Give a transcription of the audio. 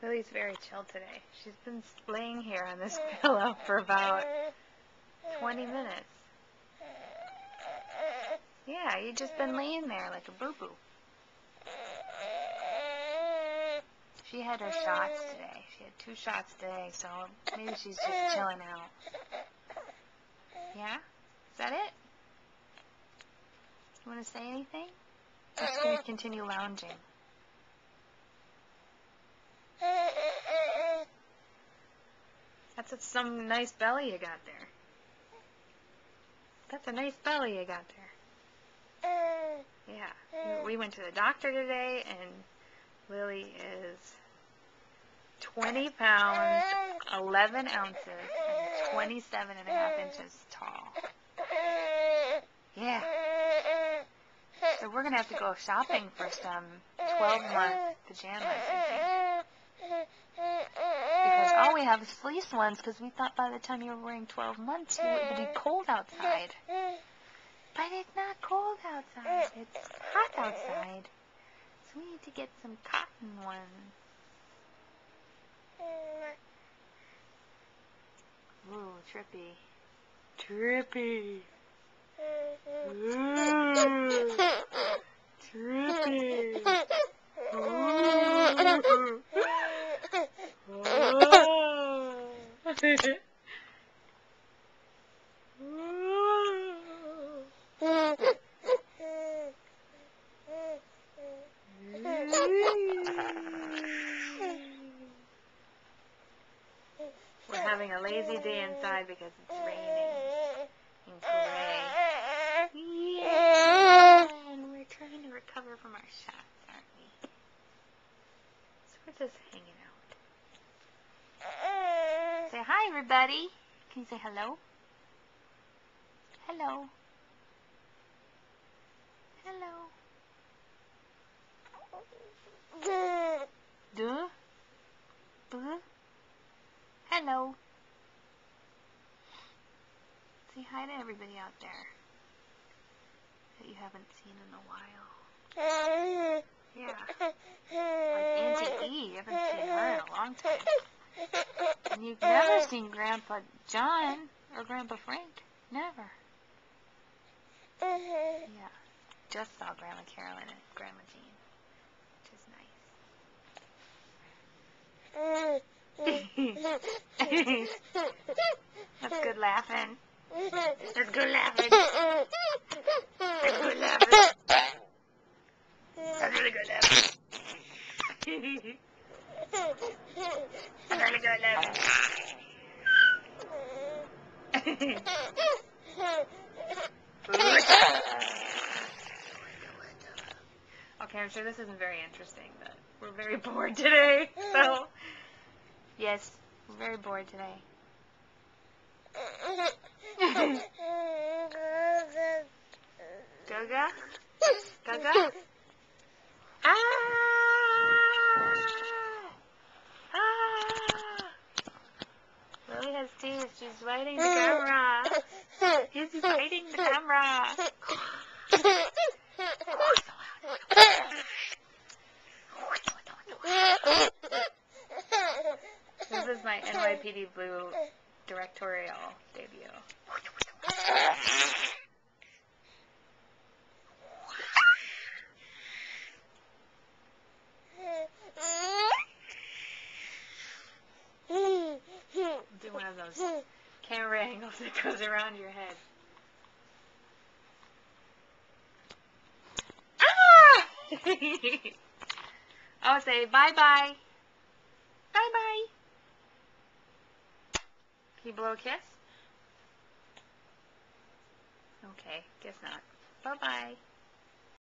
Lily's very chill today. She's been laying here on this pillow for about 20 minutes. Yeah, you've just been laying there like a boo-boo. She had her shots today. She had 2 shots today, so maybe she's just chilling out. Yeah? Is that it? You want to say anything? I'm just going to continue lounging. That's some nice belly you got there. That's a nice belly you got there. Yeah. We went to the doctor today, and Lily is 20 pounds, 11 ounces, and 27 and a half inches tall. Yeah. So we're going to have to go shopping for some 12-month pajamas, I think. Because all we have is fleece ones, because we thought by the time you were wearing 12 months, it would be cold outside. But it's not cold outside. It's hot outside. So we need to get some cotton ones. Ooh, trippy. Trippy. Ooh. Trippy. Ooh. We're having a lazy day inside because it's raining in Korea. Yeah, and we're trying to recover from our shots, aren't we? So we're just hanging out. Say hi, everybody. Can you say hello? Hello. Hello. Duh? Buh? Hello. Say hi to everybody out there that you haven't seen in a while. Yeah. Like Auntie E, you haven't seen her in a long time. And you've never seen Grandpa John or Grandpa Frank. Never. Yeah. Just saw Grandma Carolyn and Grandma Jean, which is nice. That's good laughing. That's good laughing. That's good laughing. That's really good laughing. That's really good laughing. Okay, I'm sure this isn't very interesting, but we're very bored today, so yes, we're very bored today. Gaga? Gaga? Ah! Ah! Lily has teeth. She's biting the camera. She's biting the camera. This is my NYPD Blue directorial debut. Do one of those camera angles that goes around your head. Ah! I'll say bye-bye. Bye-bye. Can you blow a kiss? Okay, guess not. Bye-bye.